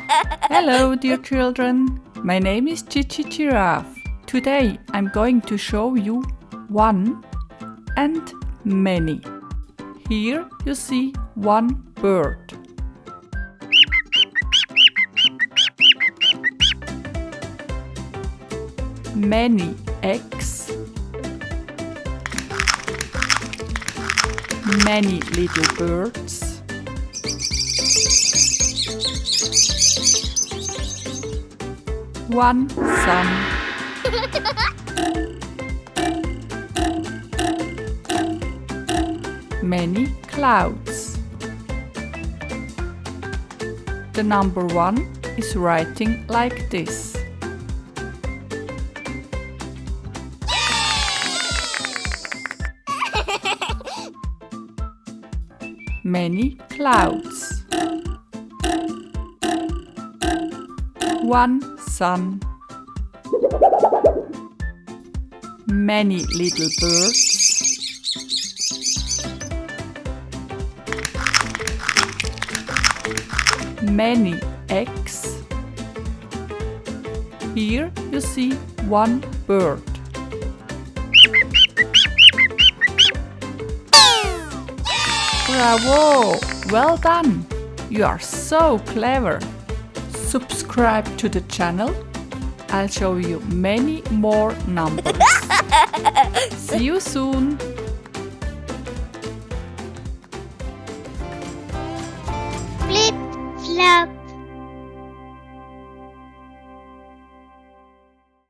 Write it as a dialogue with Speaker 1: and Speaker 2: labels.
Speaker 1: Hello, dear children. My name is Gigi Giraffe. Today I'm going to show you one and many. Here you see one bird. Many eggs. Many little birds. One sun. Many clouds. The number 1 is writing like this. Many clouds. One sun. Many little birds. Many eggs. Here you see one bird. Bravo! Well done! You are so clever! Subscribe to the channel. I'll show you many more numbers. See you soon!